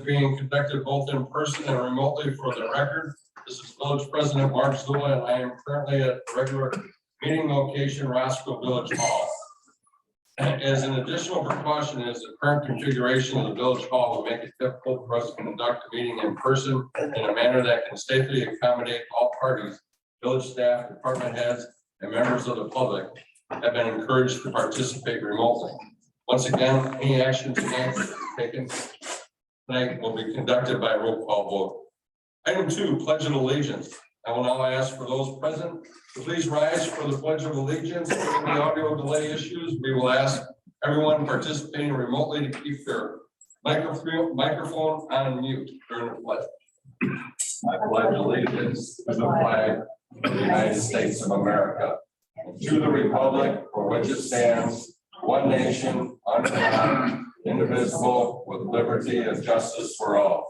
being conducted both in person and remotely for the record. This is Village President Mark Zula, and I am currently at the regular meeting location, Roscoe Village Hall. As an additional precaution, as the current configuration of the Village Hall will make it difficult for us to conduct a meeting in person in a manner that can safely accommodate all parties, village staff, department heads, and members of the public have been encouraged to participate remotely. Once again, any action taken tonight will be conducted by a roll call vote. Item 2, Pledge of Allegiance. I will now ask for those present to please rise for the Pledge of Allegiance. Given the audio delay issues, we will ask everyone participating remotely to keep their microphone on mute during the pledge. I pledge allegiance to the flag of the United States of America and to the republic for which it stands, one nation, under God, indivisible, with liberty and justice for all.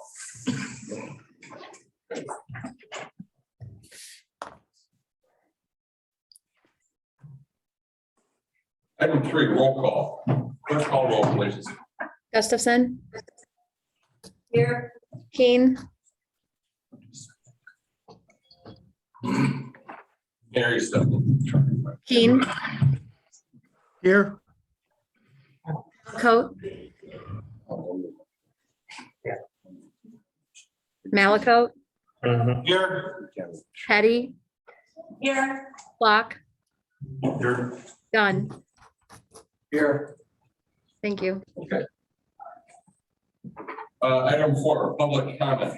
Item 3, roll call. Clerk call roll, please. Gustafson. Here. Keen. Harry Stephen. Keen. Here. Coat. Malakote. Here. Petty. Here. Block. Here. Done. Here. Thank you. Okay. Item 4, public comment.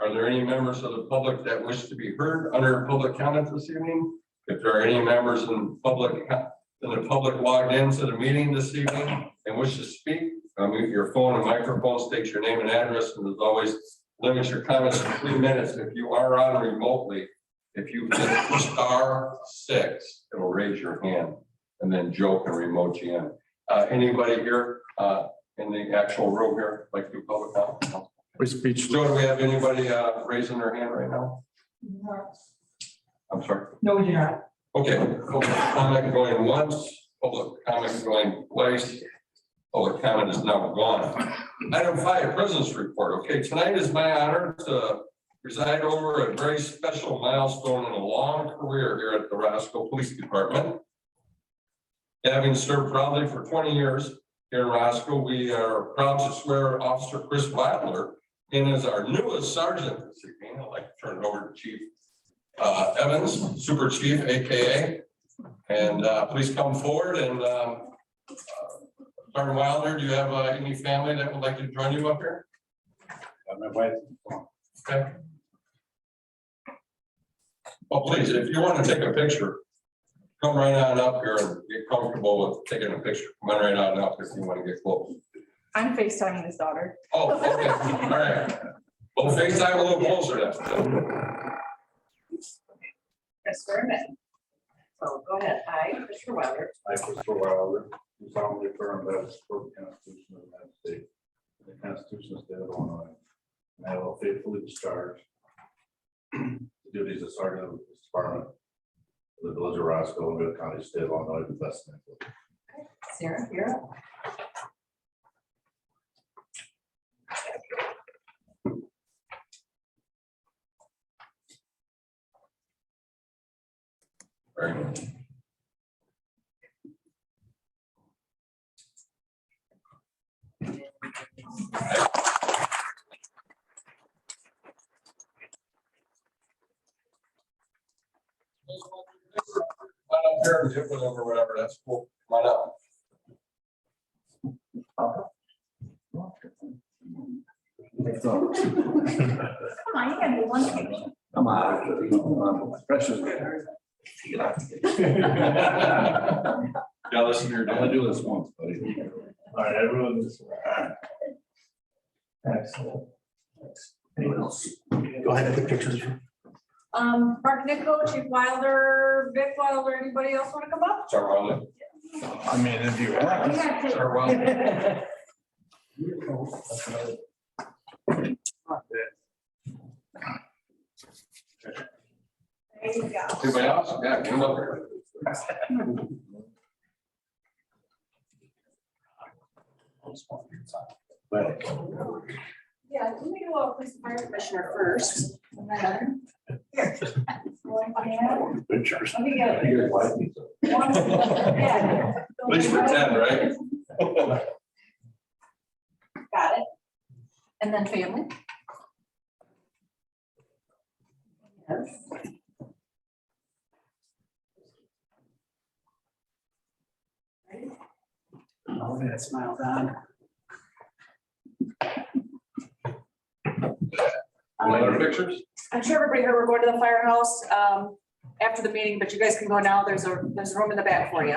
Are there any members of the public that wish to be heard under public comment this evening? If there are any members in the public logged into the meeting this evening and wish to speak, mute your phone and microphone, state your name and address, and as always, limit your comments to 3 minutes. If you are on remotely, if you hit *6, it'll raise your hand, and then Joe can remote you in. Anybody here in the actual room here like to do public comment? Free speech. Joe, do we have anybody raising their hand right now? I'm sorry. No, we do not. Okay, public comment going once, public comment going twice. Public comment is now gone. Item 5, President's Report. Okay, tonight is my honor to preside over a very special milestone in a long career here at the Roscoe Police Department. Having served proudly for 20 years here in Roscoe, we are proud to swear Officer Chris Wilder in as our newest sergeant this evening. I'd like to turn it over to Chief Evans, Super Chief, AKA, and please come forward. And Sergeant Wilder, do you have any family that would like to join you up here? My wife. Okay. Well, please, if you want to take a picture, come right on up here and get comfortable with taking a picture. Come on right on up if you want to get close. I'm FaceTiming his daughter. Oh, okay, all right. Well, FaceTime a little closer then. Yes, for a minute. So go ahead. I, Mr. Wilder. I, Christopher Wilder, do solemnly affirm that I will support the Constitution of the United States and the Constitution of the State of Illinois, and I will faithfully discharge the duties of Sergeant of the Police Department of the Village of Roscoe, Middle County, State of Illinois, to the best of my ability. Sarah, you're up. Very good. Come on up here and dip it over whatever, that's cool. Come on up. Come on, you gotta do one picture. Come on, precious. Yeah, listen here, I'm gonna do this once, buddy. All right, everyone. Excellent. Anyone else? Go ahead and take pictures. Mark Nico, Chief Wilder, Vic Wilder, anybody else want to come up? Sorry, Wilder. I mean, if you You want. gotta take- Sorry, Wilder. There you go. Anybody else? Yeah, come up here. Yeah. do police and fire commissioner first. And then. Here. Pictures. Let me get it. You guys like me, so. Yeah. At least pretend, right? Got it. And then family. Yes. Oh, that smile's on. Any other pictures? I'm sure everybody heard we're going to the firehouse after the meeting, but you guys can go now. There's a room in the back for you.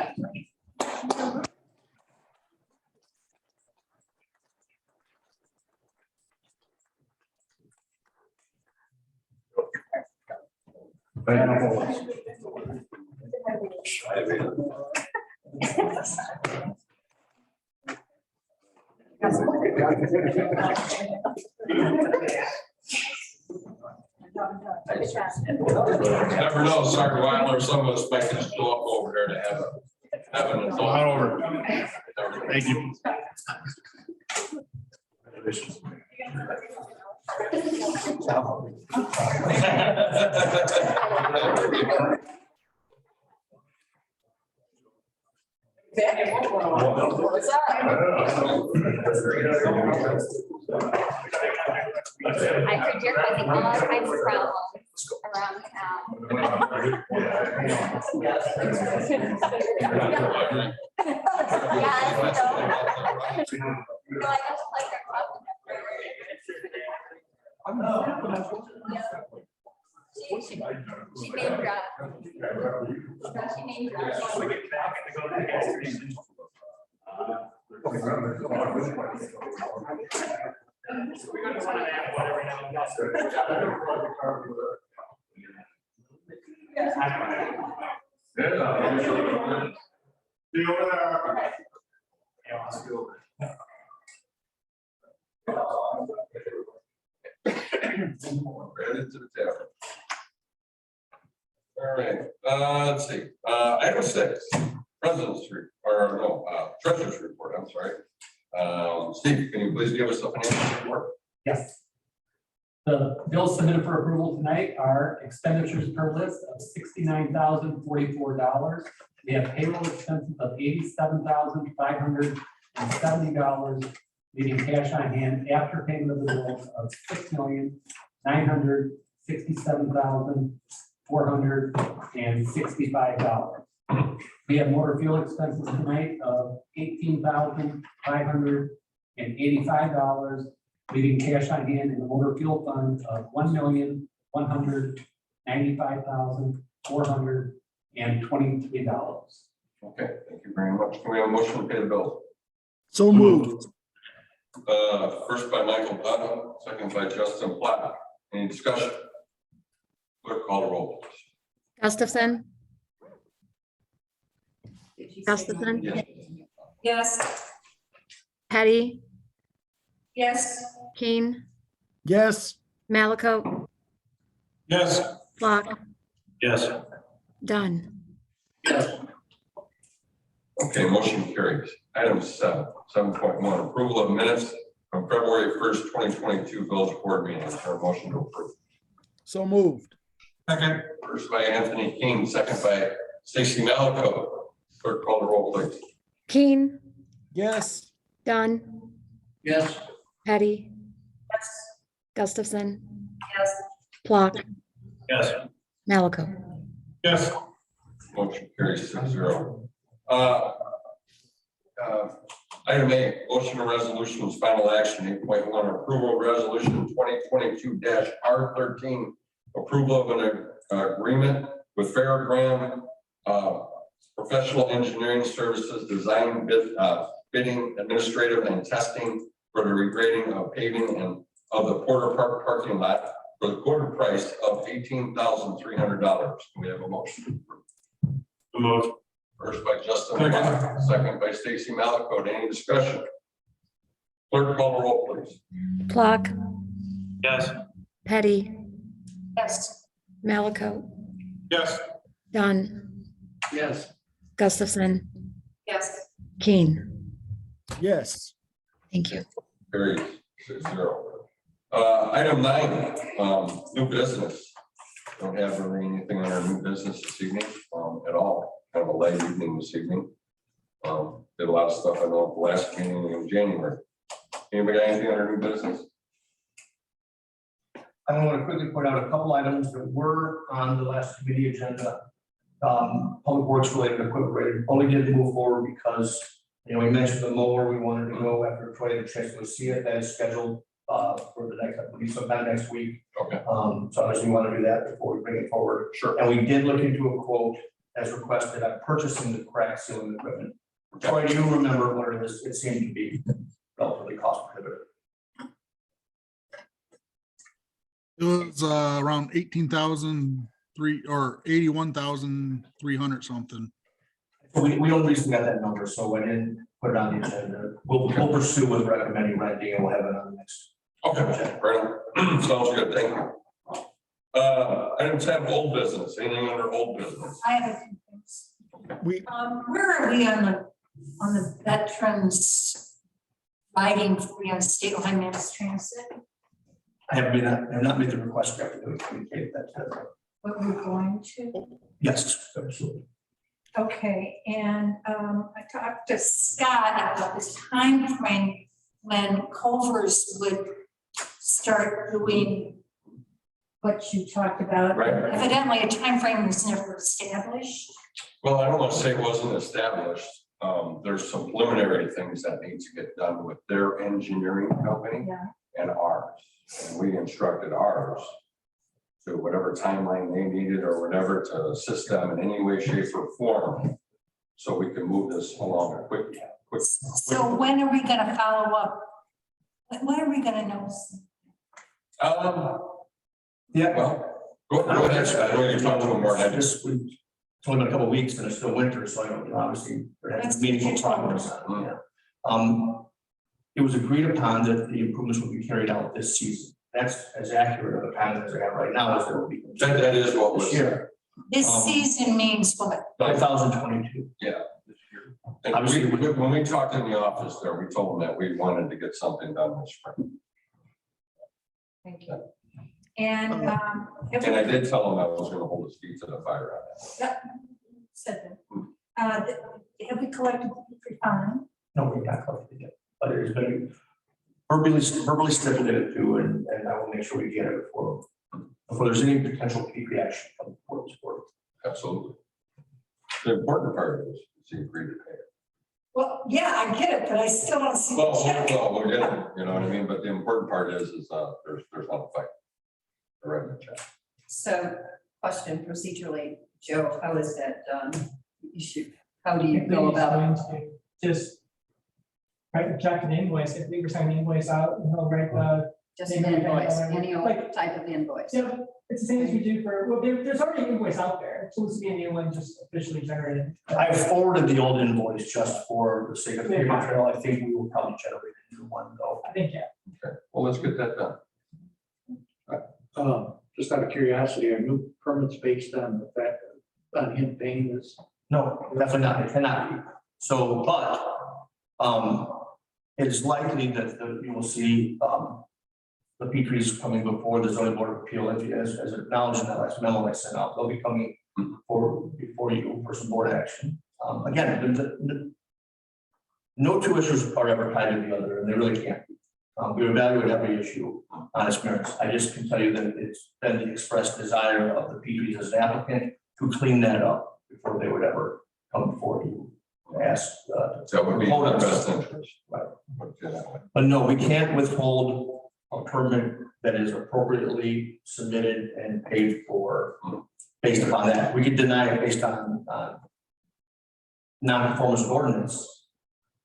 Never know, Sergeant Weiler, some of us might just show up over there to have an adult. Come on over. Thank you. What's up? I heard you're causing all kinds of problems around town. Yeah, so. No, I just like her. She named drop. She named drop. Ready to the table. All right, let's see, item 6, President's report, or no, Treasurer's report, I'm sorry. Steve, can you please give us a financial report? Yes. The bills submitted for approval tonight are expenditures per list of $69,044. We have payroll expenses of $87,570, leaving cash on hand after payment of the bills of $6,967,465. We have motor fuel expenses tonight of $18,585, leaving cash on hand in the motor fuel fund of $1,195,423. Okay, thank you very much. Can we have a motion to pay the bill? So moved. First by Michael Button, second by Justin Platt. Any discussion? Clerk, call the roll, please. Gustafson, Gustafson, Yes. Yes. Petty, Yes. Keen, Yes. Malaco, Yes. Flock, Yes. Dunn. Okay, motion carries. Item 7.1, approval of minutes from February 1st, 2022 village board meeting. Is there a motion to approve? So moved. Second. First by Anthony King, second by Stacy Malaco. Clerk, call the roll, please. Keen, Yes. Dunn, Yes. Petty, Yes. Gustafson, Yes. Flock, Yes. Malaco. Yes. Motion carries 6-0. Item 8, motion to resolutions, final action, 8.1, approval of resolution 2022-R13, approval of an agreement with Fairground Professional Engineering Services, design bidding, administrative and testing for the regrading of paving and of the Porter Park parking lot for the quarter price of $18,300. We have a motion. Moved. First by Justin Block, second by Stacy Malaco. Any discussion? Clerk, call the roll, please. Flock, Yes. Petty, Yes. Malaco, Yes. Dunn, Yes. Gustafson, Yes. Keen. Yes. Thank you. Carries 6-0. Item 9, new business. Don't have really anything on our new business this evening, at all. Kind of a late evening this evening. Did a lot of stuff I know at the last meeting in January. Anybody got anything on our new business? I want to quickly point out a couple items that were on the last committee agenda. Public works related equipment rated, only did move forward because, you know, we mentioned the mower, we wanted to go after Troy had a chance to see it, that is scheduled for the next, I believe sometime next week. Okay. So obviously we want to do that before we bring it forward. Sure. And we did look into a quote as requested on purchasing the crack sealing equipment. Troy, do you remember what it is? It seemed to be relatively cost prohibitive. It was around 18,003 or 81,300 something. So we only recently got that number, so I didn't put it on the agenda. We'll pursue with recommending renting and we'll have it on the next. Okay, right on. Sounds good, thank you. Item 10, old business, anything under old business? I have a few things. We, Where are we on the veterans riding for the state line mass transit? I have not made the request yet, but we communicate that to them. What we're going to? Yes, absolutely. Okay, and I talked to Scott about this time frame when Culvers would start doing what you talked about. Right. Evidently, a time frame was never established. Well, I don't want to say it wasn't established. There's some preliminary things that need to get done with their engineering company Yeah. and ours. And we instructed ours to whatever timeline they needed or whatever to assist them in any way, shape, or form. So we can move this along quickly. So when are we gonna follow up? When are we gonna know? Yeah. Well, go ahead. I know you talked to them more. It's only been a couple of weeks and it's still winter, so I don't, you know, obviously, there has been meaningful progress on it, yeah. It was agreed upon that the improvements will be carried out this season. That's as accurate of a time as I have right now as there will be. That is what was. This year, This season means what? 2022. Yeah. This year. And Obviously, when we talked in the office there, we told them that we wanted to get something done this spring. Thank you. And And I did tell them I was gonna hold his feet to the fire on that. said that. Have we collected the free fine? No, we're not collecting it, but it has been verbally stipulated to, and I will make sure we get it before there's any potential reaction from the board. Absolutely. The important part of this is you agree to pay it. Well, yeah, I get it, but I still don't see the check. Well, we'll get it, you know what I mean? But the important part is there's not a fight. The revenue check. So, question procedurally, Joe, how is that done? How do you go about? Just write the check and invoice, if we were sending an invoice out, we'll write the, Just an invoice, any old Like- type of invoice? yeah, it's the same as we do for, well, there's already an invoice out there, so this would be a new one just officially generated. I forwarded the old invoice just for the sake of paper trail. I think we will probably generate a new one though. I think, yeah. Okay, well, let's get that done. Just out of curiosity, are new permits based on the fact on him paying this? No, definitely not. It cannot be. So, but it is likely that you will see the Petrie's coming before the zoning board of appeal as acknowledged in that last memo I sent out. They'll be coming before you for some board action. Again, no two issues are ever tied to the other, and they really can't be. We evaluate every issue on its merits. I just can tell you that it's been the expressed desire of the Petrie's as an applicant to clean that up before they would ever come before you to ask. That would be in our best Right. interest. Put it that way. But no, we can't withhold a permit that is appropriately submitted and paid for based upon that. We could deny it based on non-conformance of ordinance,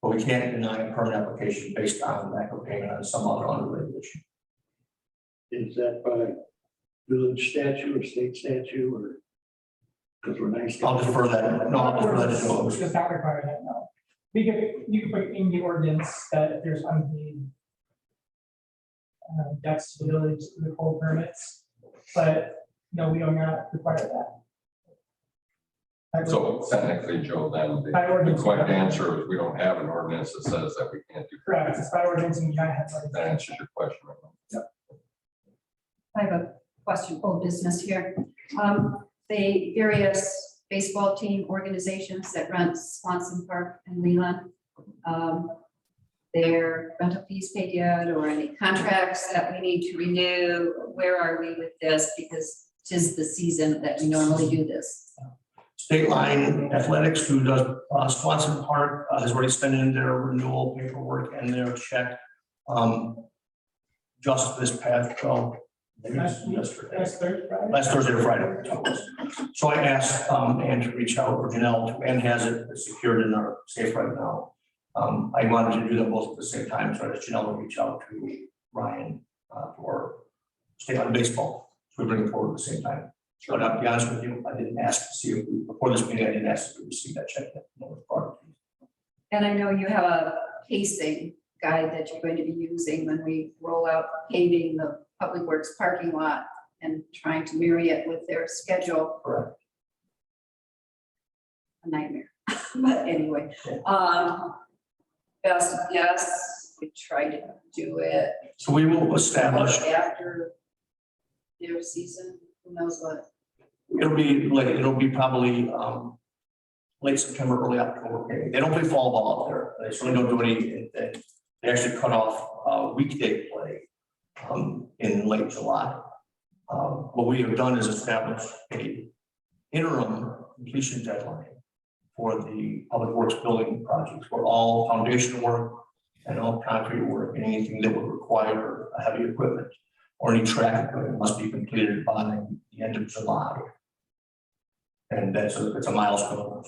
but we can't deny a permit application based on lack of payment on some other unrelated issue. Is that by village statute or state statute or? Because we're nice. I'll defer that. No, I'll defer that to Joe. Does not require that, no. You could put in the ordinance that if there's unpaid debts to the village, the whole permits, but no, we do not require that. So technically, Joe, then By the ordinance. correct answer is we don't have an ordinance that says that we can't do. Correct, it's by ordinance and you have. That answers your question. Right? I have a question, old business here. The various baseball team organizations that run Swanson Park and Leland, their rental fees paid yet, or any contracts that we need to renew? Where are we with this? Because 'tis the season that we normally do this. State Line Athletics, who does Swanson Park, has already sent in their renewal paperwork and their check. Just this past, maybe it was yesterday. Last Thursday or Friday. So I asked Ann to reach out, or Janelle, and has it secured in our safe right now. I wanted to do them both at the same time, so I asked Janelle to reach out to Ryan for State Line Baseball. So we bring it forward at the same time. But I'll be honest with you, I didn't ask to see if we, before this meeting, I didn't ask if we received that check yet. No, it's part of it. And I know you have a pacing guide that you're going to be using when we roll out paving the Public Works parking lot and trying to marry it with their schedule. Correct. A nightmare, but anyway, best guess, we try to do it So we will establish, after their season, who knows what. it'll be probably late September, early October. Okay. They don't play fall ball out there. They certainly don't do any, they actually cut off weekday play in late July. What we have done is establish a interim completion deadline for the Public Works building projects, where all foundation work and all concrete work and anything that would require heavy equipment or any track equipment must be completed by the end of July. And it's a milestone.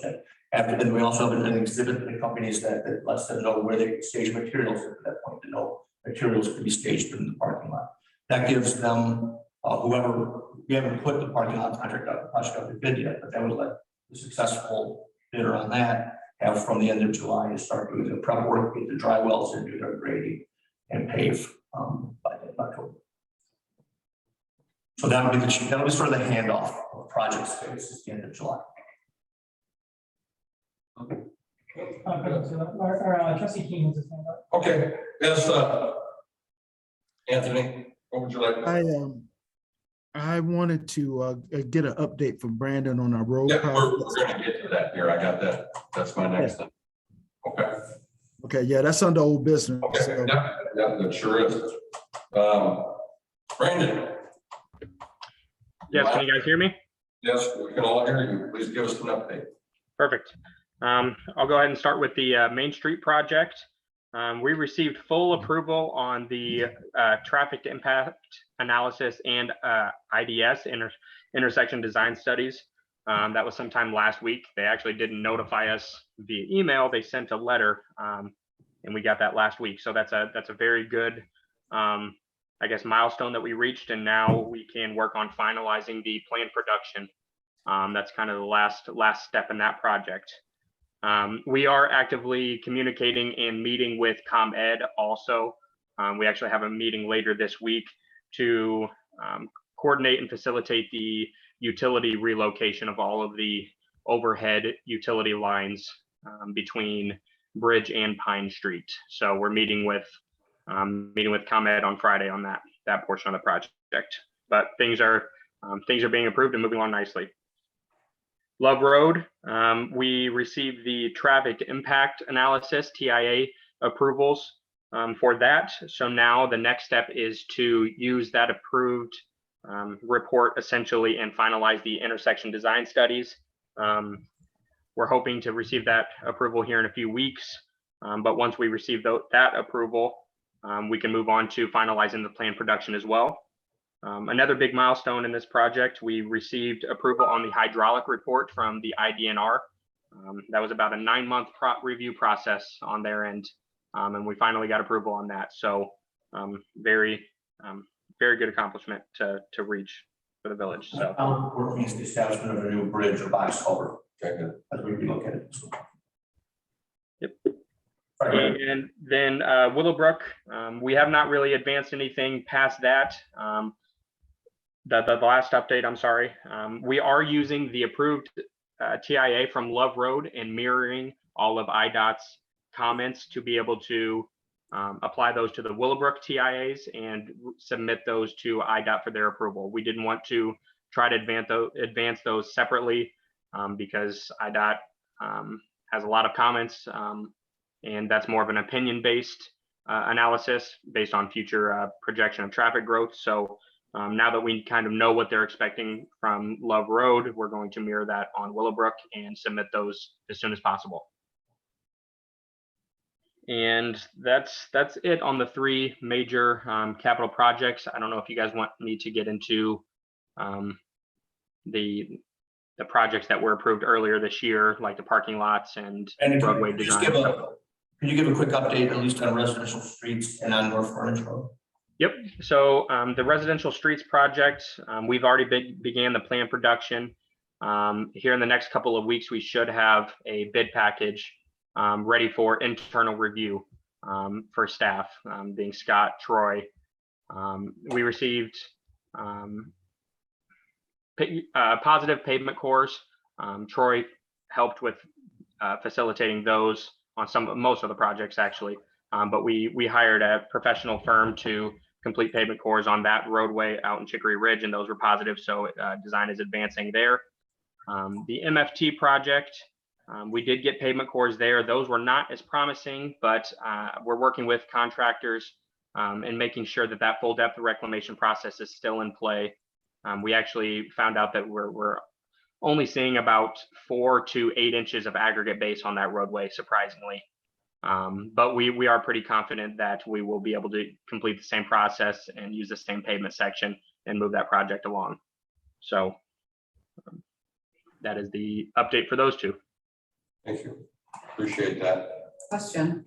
After then, we also have an exhibit that accompanies that lets them know where they can stage materials at that point, to know materials can be staged in the parking lot. That gives them whoever, we haven't put the parking lot project up to bid yet, but that would let the successful bidder on that have from the end of July to start doing the prep work, get the dry wells and do their grading and pave by the end of October. So that would be sort of the handoff of project space at the end of July. Trustee King has his hand up. Okay, yes, Anthony, what would you like? I wanted to get an update from Brandon on our road. Yeah, we're gonna get to that here. I got that. That's my next thing. Okay. Okay, yeah, that's under old business. Okay, So, yeah, that sure is. Brandon? Yes, can you guys hear me? Yes, we can all hear you. Please give us an update. Perfect. I'll go ahead and start with the Main Street project. We received full approval on the traffic impact analysis and IDS, intersection design studies. That was sometime last week. They actually didn't notify us via email. They sent a letter, and we got that last week. So that's a very good, I guess, milestone that we reached, and now we can work on finalizing the plan production. That's kind of the last step in that project. We are actively communicating and meeting with ComEd also. We actually have a meeting later this week to coordinate and facilitate the utility relocation of all of the overhead utility lines between Bridge and Pine Street. So we're meeting with ComEd on Friday on that portion of the project. But things are being approved and moving along nicely. Love Road, we received the traffic impact analysis, TIA approvals for that. So now the next step is to use that approved report essentially and finalize the intersection design studies. We're hoping to receive that approval here in a few weeks. But once we receive that approval, we can move on to finalizing the plan production as well. Another big milestone in this project, we received approval on the hydraulic report from the IDNR. That was about a 9-month review process on their end, and we finally got approval on that. So very good accomplishment to reach for the village. So Report means the establishment of a new bridge or box culvert. Okay, good. As we relook at it. Yep. And then Willowbrook, we have not really advanced anything past that. The last update, I'm sorry. We are using the approved TIA from Love Road and mirroring all of IDOT's comments to be able to apply those to the Willowbrook TIAs and submit those to IDOT for their approval. We didn't want to try to advance those separately because IDOT has a lot of comments, and that's more of an opinion-based analysis based on future projection of traffic growth. So now that we kind of know what they're expecting from Love Road, we're going to mirror that on Willowbrook and submit those as soon as possible. And that's it on the three major capital projects. I don't know if you guys want me to get into the projects that were approved earlier this year, like the parking lots and roadway design. Can you give a quick update, at least on residential streets and on North Furnace Road? Yep. So the residential streets project, we've already began the plan production. Here in the next couple of weeks, we should have a bid package ready for internal review for staff, being Scott, Troy. We received positive pavement cores. Troy helped with facilitating those on most of the projects actually, but we hired a professional firm to complete pavement cores on that roadway out in Chicory Ridge, and those were positive, so design is advancing there. The MFT project, we did get pavement cores there. Those were not as promising, but we're working with contractors and making sure that that full depth reclamation process is still in play. We actually found out that we're only seeing about 4 to 8 inches of aggregate base on that roadway, surprisingly. But we are pretty confident that we will be able to complete the same process and use the same pavement section and move that project along. So that is the update for those two. Thank you. Appreciate that. Question.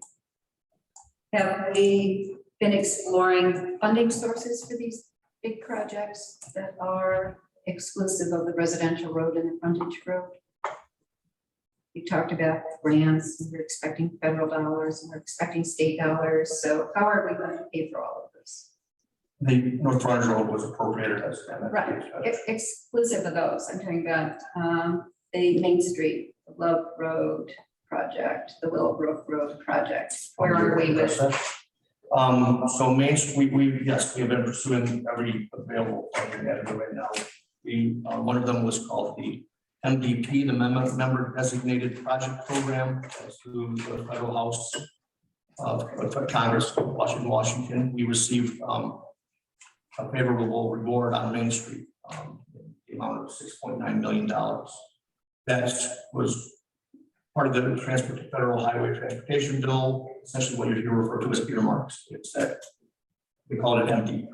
Have we been exploring funding sources for these big projects that are exclusive of the residential road and the frontage road? We talked about grants, and we're expecting federal dollars, and we're expecting state dollars. So how are we going to pay for all of this? The North Frontage Road was appropriated as Right, exclusive of those. I'm talking about the Main Street, the Love Road project, the Willowbrook Road project. Where are we with? So Main Street, yes, we have been pursuing every available funding avenue right now. One of them was called the MDP, the Member Designated Project Program, through the Federal House of Congress, Washington. We received a favorable reward on Main Street, the amount of $6.9 million. That was part of the Federal Highway Transportation Bill, essentially what you refer to as earmarks. It's that we call it MD.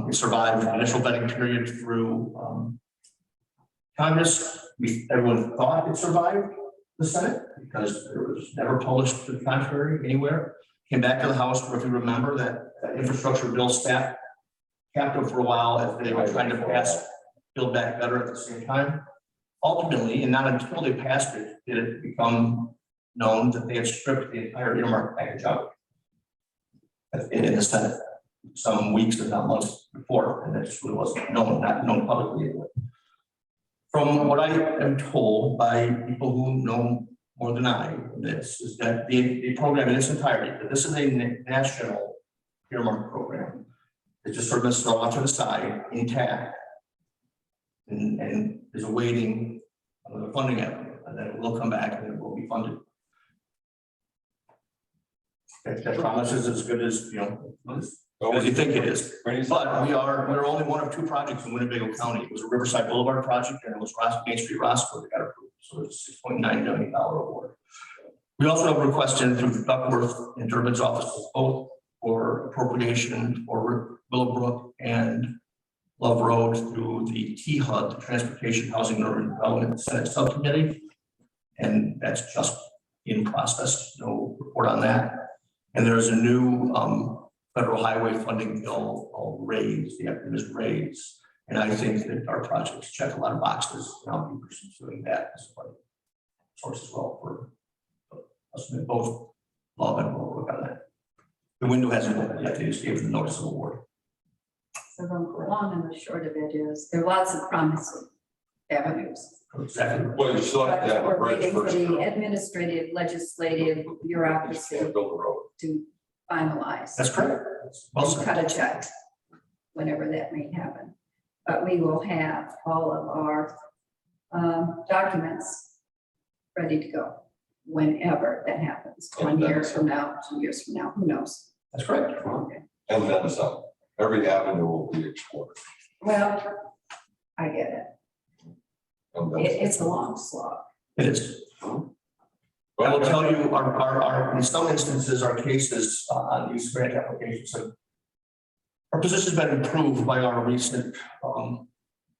It survived the initial vetting period through Congress. Everyone thought it survived the Senate because it was never published to the contrary anywhere. Came back to the House, where if you remember that infrastructure bill staff captive for a while as they were trying to pass Build Back Better at the same time. Ultimately, and not until they passed it, did it become known that they had stripped the entire earmark package out in the Senate some weeks, if not months before, and it just really wasn't known, not known publicly. From what I am told by people who know more than I, this is that the program in its entirety, that this is a national earmark program. It's just sort of been thrown off to the side, intact, and is awaiting the funding avenue, and then it will come back and it will be funded. That promise is as good as as you think it is. But we're only one of 2 projects in Winnebago County. It was a Riverside Boulevard project, and it was Main Street Roscoe that got approved. So it's a $6.9 million award. We also have requested through Duckworth and Durbin's offices both for appropriation for Willowbrook and Love Road through the THUD, the Transportation Housing and Urban Development Senate Subcommittee. And that's just in process, no report on that. And there's a new federal highway funding bill called RAISE, the acronym is RAISE. And I think that our projects check a lot of boxes, and I'll be pursuing that as a source as well for us, both Love and Willowbrook on that. The window hasn't opened yet, they just gave the notice of award. So the long and the short of it is there are lots of promises avenues. Exactly. Well, you still have to have a We're bridge waiting for first. the administrative, legislative You bureaucracy can't build a road. to finalize. That's correct. Well We'll said. cut a check whenever that may happen. But we will have all of our documents ready to go whenever that happens. 1 year from now, 2 years from now, who knows? That's correct. Okay. And then some. Every avenue will be explored. Well, I get it. And then It's a long slog. It is. I will tell you, in some instances, our cases on these grant applications have, our position's been improved by our recent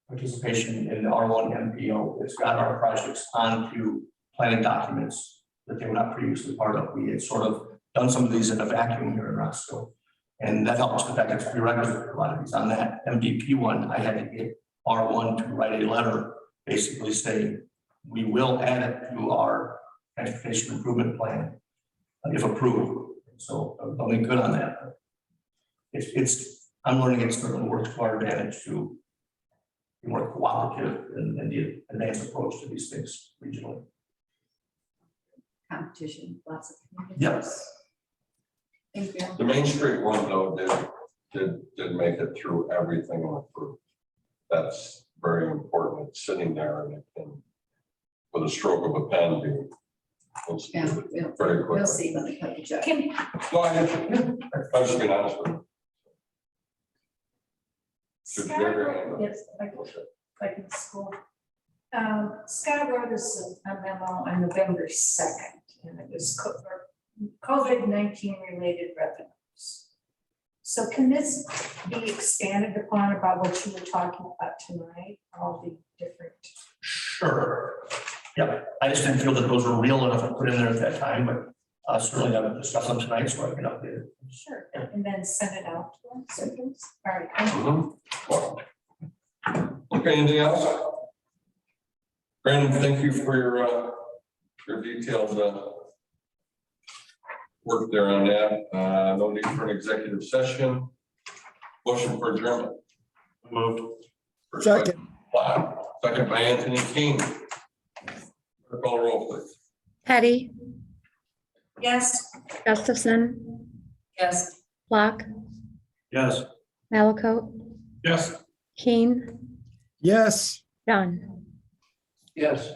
participation in the R1 MPO. It's got our projects onto planning documents that they were not previously part of. We had sort of done some of these in a vacuum here in Roscoe. And that helps. In fact, it's prerequisite for a lot of these. On that MVP one, I had to get R1 to write a letter basically saying, we will add it to our transportation improvement plan if approved. So I'll make good on that. I'm learning it certainly works to our advantage to be more cooperative and the advanced approach to these things regionally. Competition, lots of. Yes. Thank you. the Main Street one though did make it through everything and approved. That's very important. It's sitting there and it can, with a stroke of a pen, be. Yeah, Very quickly. we'll see when they cut the check. Can, No, I'm just being honest with you. Should Scott you ever wrote- handle it? yes, like in school. Scott wrote us a memo on November 2nd, and it was COVID-19 related revenues. So can this be expanded upon about what you were talking about tonight, all the different? Sure. Yeah, I just didn't feel that those were real enough to put in there at that time, but certainly I will discuss them tonight so I can update it. Sure, and then send it out to us, I guess. All right, thank you. Mhm. Okay, anything else? Brandon, thank you for your detailed work there on that. No need for an executive session. Motion for adjournment. Moved. First by Second. Platt, second by Anthony King. Call roll, please. Petty, Yes. Gustafson, Yes. Flock, Yes. Malaco, Yes. Keen, Yes. Dunn. Yes.